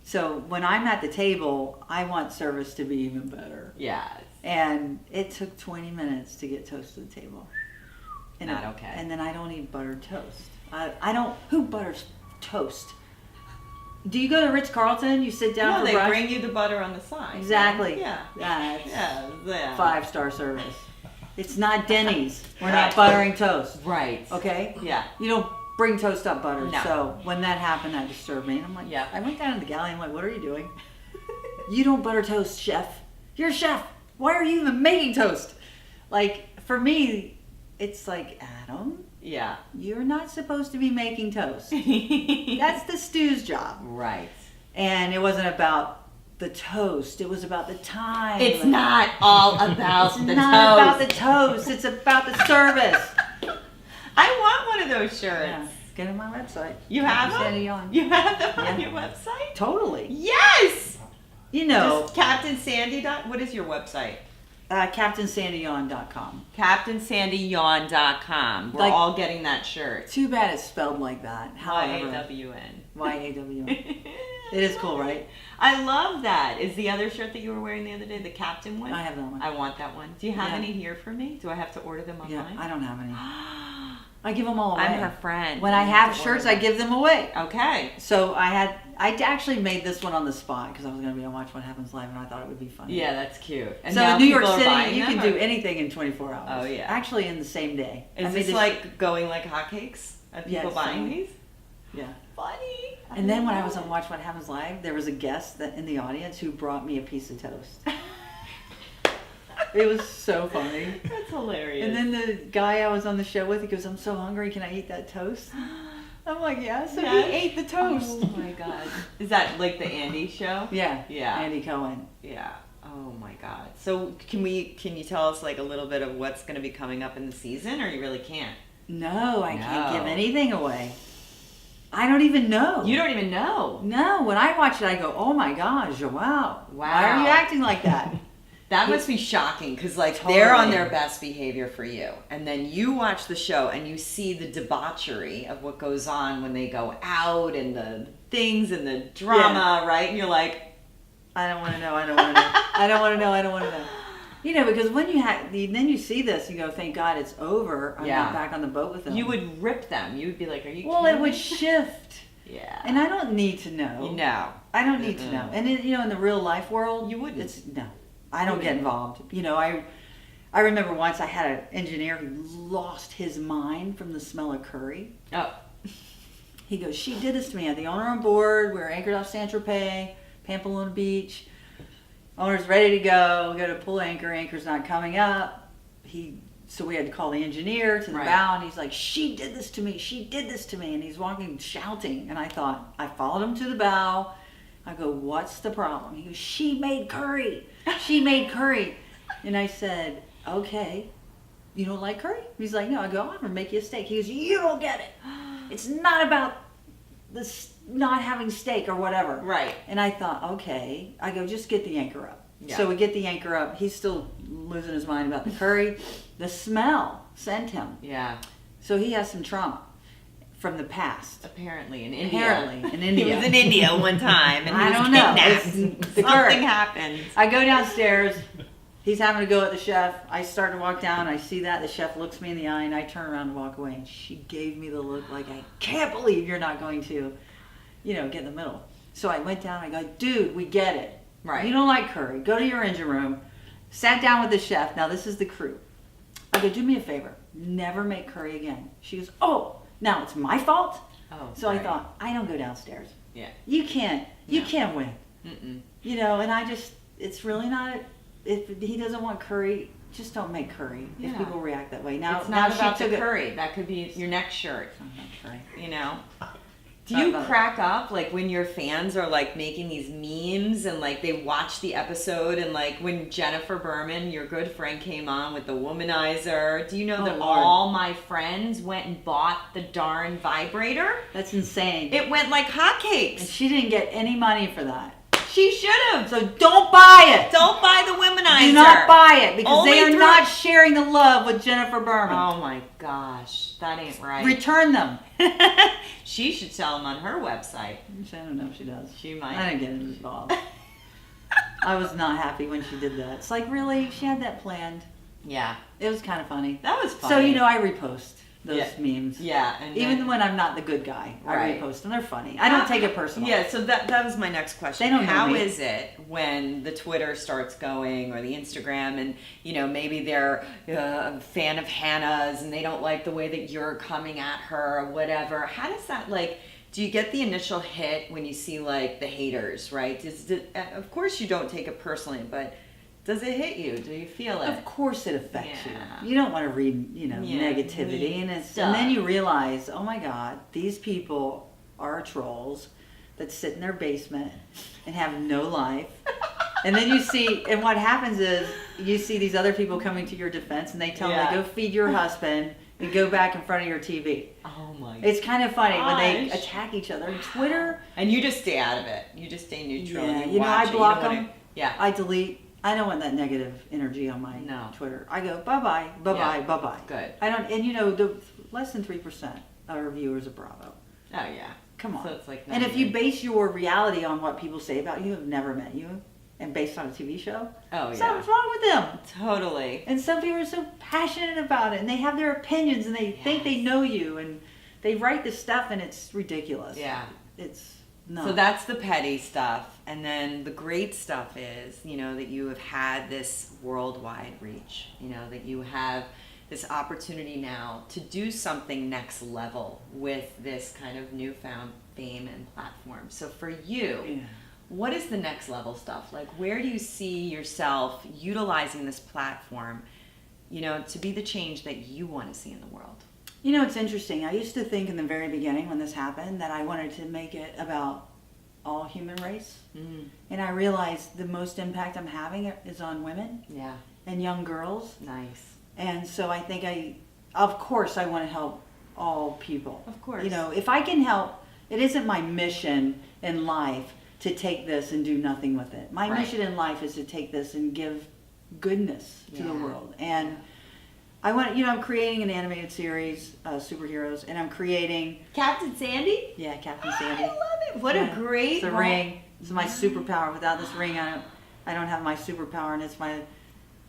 So when I'm at the table, I want service to be even better. Yes. And it took 20 minutes to get toast to the table. Not okay. And then I don't eat buttered toast. I don't. Who butters toast? Do you go to Ritz Carlton? You sit down No, for they brunch? bring you the butter on the side. Exactly. Yeah. That's Yeah. 5-star service. It's not Denny's. We're Right. not buttering toast. Right. Okay? Yeah. You don't bring toast up buttered. No. So when that happened, that disturbed me. And I'm like, Yeah. I went down to the galley and I'm like, what are you doing? You don't butter toast, chef. You're a chef. Why are you even making toast? Like, for me, it's like, Adam, Yeah. you're not supposed to be making toast. That's the stew's job. Right. And it wasn't about the toast. It was about the time. It's not all about It's the not toast. about the toast. It's about the service. I want one of those shirts. Yeah. Get on my website. You have Captain them? Sandy on. You have them on Yeah. your website? Totally. Yes! You know, Just Captain Sandy. What is your website? CaptainSandyYawn.com. CaptainSandyYawn.com. We're Like- all getting that shirt. Too bad it's spelled like that. However, Y-A-W-N. Y-A-W-N. It is cool, right? I love that. Is the other shirt that you were wearing the other day the Captain one? I have that one. I want that one. Do you have Yeah. any here for me? Do I have to order them Yeah, online? I don't have any. I give them all away. I'm her friend. When You I have to order shirts, I them. give them away. Okay. So I actually made this one on the spot because I was going to be on Watch What Happens Live, and I thought it would be funny. Yeah, that's cute. And So now in New York people are City, buying you them, can or- do anything in 24 hours. Oh, yeah. Actually, in the same day. I Is made this this- like going like hotcakes? Of Yeah, people buying so- these? Yeah. Funny. And then when I was on Watch What Happens Live, there was a guest that in the audience who brought me a piece of toast. It was so funny. That's hilarious. And then the guy I was on the show with, he goes, "I'm so hungry. Can I eat that toast?" I'm like, "Yeah." So Yes. he ate the toast. Oh my god. Is that like the Andy show? Yeah. Yeah. Andy Cohen. Yeah. Oh my god. So can you tell us like a little bit of what's going to be coming up in the season, or you really can't? No, I can't give No. anything away. I don't even know. You don't even know. No, when I watch it, I go, "Oh my gosh, wow. Why are you Wow. acting like that?" That must be shocking because like they're on Totally. their best behavior for you, and then you watch the show and you see the debauchery of what goes on when they go out and the things and the drama, right? And you're like, I don't want to know. I don't want to know. I don't want to know. I don't want to know. You know, because when then you see this, you go, "Thank God it's over. I'm Yeah. not back on the boat with them." you would rip them. You would be like, are you? Well, kidding it would me? shift, Yeah. and I don't need to know. You know. I don't need to know. And in the real life world, You wouldn't. It's no. I don't get involved. You know, I remember once I had an engineer who lost his mind from the smell of curry. Oh. He goes, "She did this to me. I had the owner on board. We were anchored off San Tropez, Pamplona Beach. Owner's ready to go. We go to pull anchor. Anchor's not coming up. So we had to call the engineer to the Right. bow, and he's like, "She did this to me. She did this to me." And he's walking, shouting. And I thought, I followed him to the bow. I go, "What's the problem?" He goes, "She made curry. She made curry." And I said, "Okay, you don't like curry?" He's like, "No." I go, "I'm gonna make you a steak." He goes, "You don't get it. It's not about this not having steak or whatever." Right. And I thought, okay. I go, "Just get the anchor up." Yeah. So we get the anchor up. He's still losing his mind about the curry. The smell sent him. Yeah. So he has some trauma from the past. Apparently in India. Apparently in He India. was in India one time and I he was don't know. kidnapped. It's the curry. Something happened. I go downstairs. He's having to go at the chef. I start to walk down. I see that. The chef looks me in the eye, and I turn around and walk away. And she gave me the look like, "I can't believe you're not going to, get in the middle." So I went down. I go, "Dude, we get it. Right. You don't like curry. Go to your engine room." Sat down with the chef. Now, this is the crew. I go, "Do me a favor. Never make curry again." She goes, "Oh, now it's my fault?" Oh. So I right. thought, I don't go downstairs. Yeah. You can't No. win. Mm-mm. And it's really not, if he doesn't want curry, just don't make curry if Yeah. people react that way. Now, It's not she about the took it- curry. That could be your next shirt, I'm not curry. you know? Do Not you about it. crack up like when your fans are like making these memes and like they watch the episode and like when Jennifer Berman, your good friend, came on with the womanizer? Do you know Oh, that Lord. all my friends went and bought the darn vibrator? That's insane. It went like And hotcakes. she didn't get any money for that. She should have. So don't buy it. Don't buy the womanizer. Do not buy it because Only they are through- not sharing the love with Jennifer Berman. Oh my gosh, that ain't right. Return them. She should sell them on her website. I don't know if she does. She might. I didn't get involved. I was not happy when she did that. It's like, really? She had that planned. Yeah, It was kind of funny. that was funny. So, I repost those Yeah. memes. Yeah, and Even then- when I'm not the good guy, I Right. repost them. They're funny. I don't take it personal. Yeah, so that was my next question. They don't know How me. is it when the Twitter starts going or the Instagram and, maybe they're a fan of Hannah's and they don't like the way that you're coming at her or whatever. How does that, do you get the initial hit when you see, the haters, right? Of course you don't take it personally, but does it hit you? Do you feel it? Of course it affects Yeah. you. You don't want to read, Yeah, negativity. read And stuff. and then you realize, oh my God, these people are trolls that sit in their basement and have no life. And then you see, and what happens is you see these other people coming to your defense and they tell Yeah. them to go feed your husband and go back in front of your TV. Oh my It's kind of funny when they Gosh. attack each other. Twitter, And you just stay out of it. You just stay neutral. yeah, and you I watch it. You block don't wanna- them. Yeah. I delete I don't want that negative energy on my No. Twitter. I go bye-bye, bye-bye, Yeah. bye-bye. Good. I don't, and you know, the less than 3% of our viewers are Bravo. Oh yeah. Come on. So it's like And if you base your reality on what people say about you who have never met you and based on a TV show, oh yeah. something's wrong with them. Totally. And some people are so passionate about it and they have their opinions and they think they Yes. know you and they write this stuff and it's ridiculous. Yeah. It's no. So that's the petty stuff. And then the great stuff is, you know, that you have had this worldwide reach, you know, that you have this opportunity now to do something next level with this kind of newfound fame and platform. So for you, Yeah. what is the next level stuff? Like, where do you see yourself utilizing this platform, you know, to be the change that you want to see in the world? You know, it's interesting. I used to think in the very beginning when this happened that I wanted to make it about all human race. And I realized the most impact I'm having is on women Yeah. and young girls. Nice. And so I think of course, I want to help all people. Of course. You know, if I can help, it isn't my mission in life to take this and do nothing with it. My Right. mission in life is to take this and give goodness to the Yeah. world. And I want, you know, I'm creating an animated series, superheroes, and I'm creating, Captain Sandy? yeah, Captain I Sandy. love it. What Yeah. a great It's a role. ring. It's my superpower. Without this ring, I don't have my superpower, and it's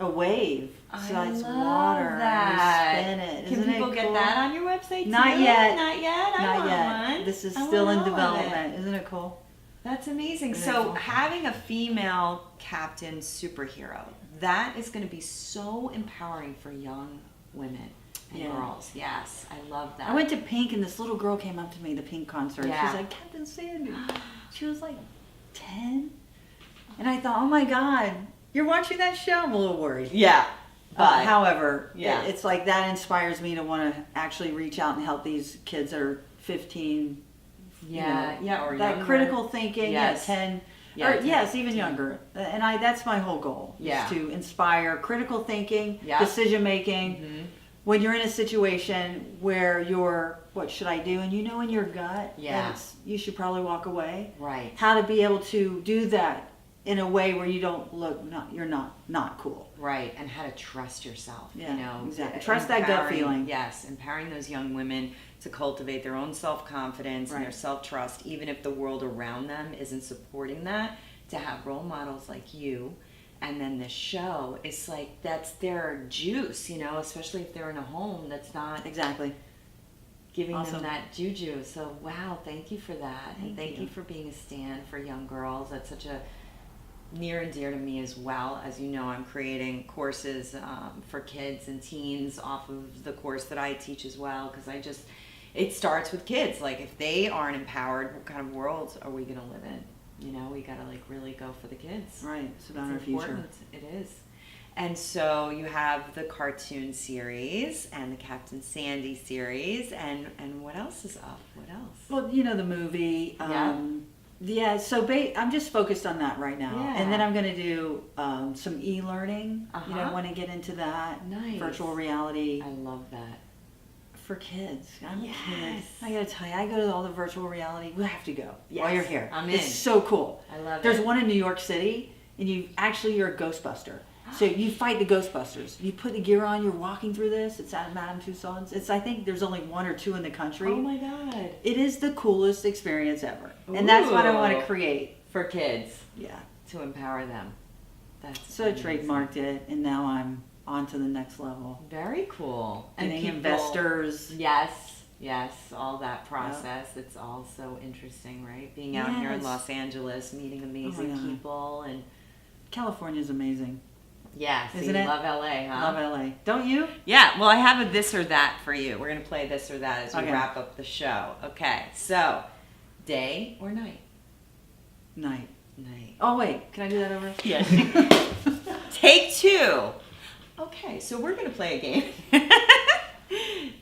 a wave. So I it's love water. that. And you spin it. Can Isn't people it get cool? that on your website Not too? yet. Not yet. I Not want yet. one. This is I still want in all of it. development. Isn't it cool? That's amazing. Isn't it So cool? having a female captain superhero, that is going to be so empowering for young women and Yeah. girls. Yes, I love that. I went to Pink, and this little girl came up to me, the Pink concert. Yeah. She's like, Captain Sandy. She was like 10. And I thought, oh my God, you're watching that show? I'm a little worried. Yeah. But However, Yeah. it's like that inspires me to want to actually reach out and help these kids that are 15. yeah, you know, yeah, or that younger. critical thinking. Yes. Yeah, 10. Yeah, or 10, yes, even 10. younger. And that's my whole goal. Yeah. Is to inspire critical thinking, Yeah. decision making. Mhm. When you're in a situation where you're, what should I do? And you know in your gut, Yeah. that you should probably walk away. Right. How to be able to do that in a way where you don't look, you're not cool. Right, and how to trust yourself. Yeah, you know, exactly. Trust that gut empowering- feeling. Yes, empowering those young women to cultivate their own self-confidence and their Right. self-trust, even if the world around them isn't supporting that. To have role models like you, and then this show, it's like that's their juice, you know, especially if they're in a home that's not Exactly. giving Awesome. them that juju. So wow, thank you for that, and Thank thank you. you for being a stand for young girls. That's such a near and dear to me as well. As you know, I'm creating courses for kids and teens off of the course that I teach as well, because it starts with kids. Like, if they aren't empowered, what kind of world are we going to live in? You know, we got to like really go for the kids. Right. It's about It's our future. important. It is. And so you have the cartoon series and the Captain Sandy series, and what else is up? What else? Well, you know, the movie. Yeah, so I'm just focused on that right now. Yeah. And then I'm going to do some e-learning. You know, I Uh-huh. want to get into that. Nice. Virtual reality I love that. for kids. I'm a kid. Yes. I got to tell you, I go to all the virtual reality. We have to go while Yes, you're here. I'm It's in. so cool. I love There's it. one in New York City, and you're a Ghostbuster. So you fight the Ghostbusters. You put the gear on. You're walking through this. It's at Madame Tussauds. I think there's only 1 or 2 in the country. Oh my God. It is the coolest experience ever, and that's what I want Ooh. to create. For kids, Yeah. to empower them. That's So I amazing. trademarked it, and now I'm on to the next level. Very cool. Getting people- investors. Yes, all that process. It's all so interesting, right? Being out here in Yes. Los Angeles, meeting amazing God. people, and California's amazing. yeah, see, Isn't it? love LA, huh? Love LA. Don't you? Yeah, well, I have a this or that for you. We're going to play this or that as we Okay. wrap up the show. Okay, so day or night? Night. Night. Oh wait, can I do that over? Yes. Take 2. Okay, so we're going to play a game.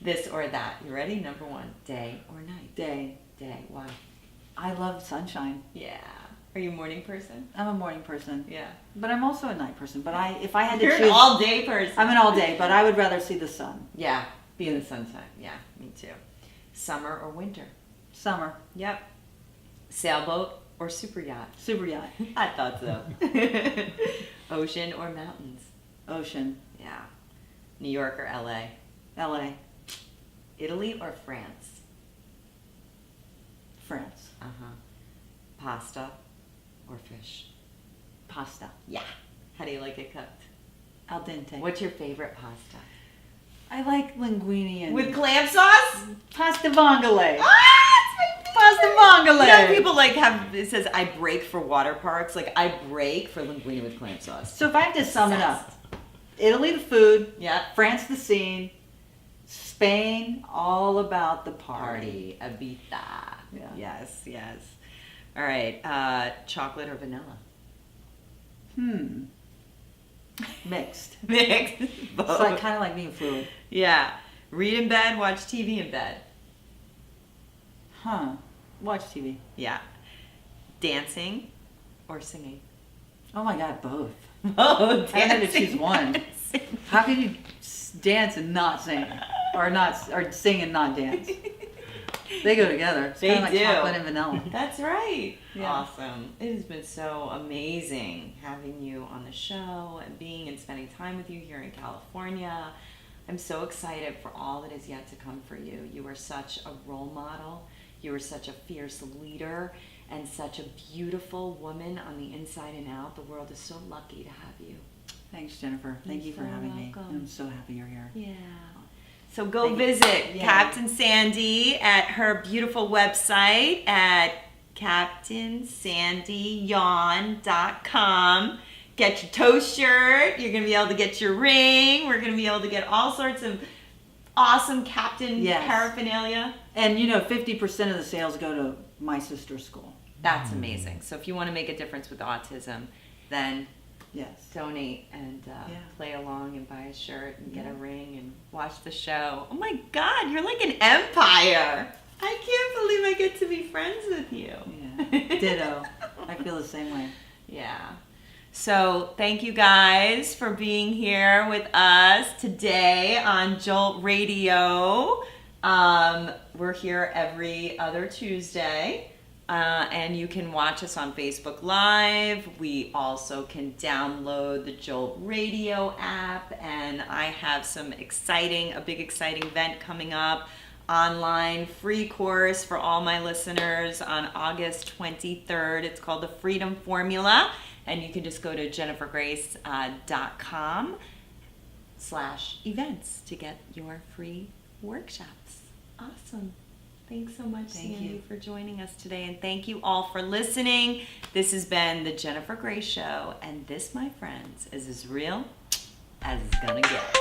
This or that. You ready? Number 1, day or night? Day. Day. Why? I love sunshine. Yeah. Are you a morning person? I'm a morning person, Yeah. but I'm also a night person. But if I had to You're an choose, all-day person. I'm an all day. But I would rather see the sun. Yeah, be in the sunshine. Yeah, me too. Summer or winter? Summer. Yep. Sailboat or super yacht? Super yacht. I thought so. Ocean or mountains? Ocean. Yeah. New York or LA? LA. Italy or France? France. Uh-huh. Pasta or fish? Pasta. Yeah. How do you like it cooked? Al dente. What's your favorite pasta? I like linguine and With clam sauce? pasta vongole. Ah, it's my Pasta favorite. vongole. You know, people like have, it says, I break for water parks. Like, I break for linguine with clam sauce. So if I have to sum it up, Italy the food, Yeah. France the scene, Spain all about the party. Party. Abita. Yeah. Yes, yes. All right. Chocolate or vanilla? Mixed. Mixed. So I kind of like being fluid. Yeah. Read in bed, watch TV in bed. Watch TV. Yeah. Dancing or singing? Oh my God, both. Oh, I had to choose one. Dancing. How can you dance and not sing, or sing and not dance? They go together. It's They kind of like do. chocolate and vanilla. That's right. Yeah. Awesome. It has been so amazing having you on the show and being and spending time with you here in California. I'm so excited for all that is yet to come for you. You are such a role model. You are such a fierce leader and such a beautiful woman on the inside and out. The world is so lucky to have you. Thanks, Jennifer. Thank you for You're so having me. welcome. I'm so happy you're here. Yeah. So go Thank you. visit Yeah. Captain Sandy at her beautiful website at captainsandyyawn.com. Get your toast shirt. You're going to be able to get your ring. We're going to be able to get all sorts of awesome Captain Yes. paraphernalia. And 50% of the sales go to my sister's school. That's amazing. So if you want to make a difference with autism, then Yes. donate and Yeah. play along and buy a shirt and get Yeah. a ring and watch the show. Oh my God, you're like an empire. I can't believe I get to be friends with you. Yeah. Ditto. I feel the same way. Yeah. So thank you guys for being here with us today on Jolt Radio. We're here every other Tuesday. And you can watch us on Facebook Live. We also can download the Jolt Radio app. And I have a big exciting event coming up. Online free course for all my listeners on August 23rd. It's called the Freedom Formula. And you can just go to jennifergrace.com/events to get your free workshops. Awesome. Thanks so much, Thank Sandy, you. for joining us today. And thank you all for listening. This has been the Jennifer Grace Show. And this, my friends, is as real as it's gonna get.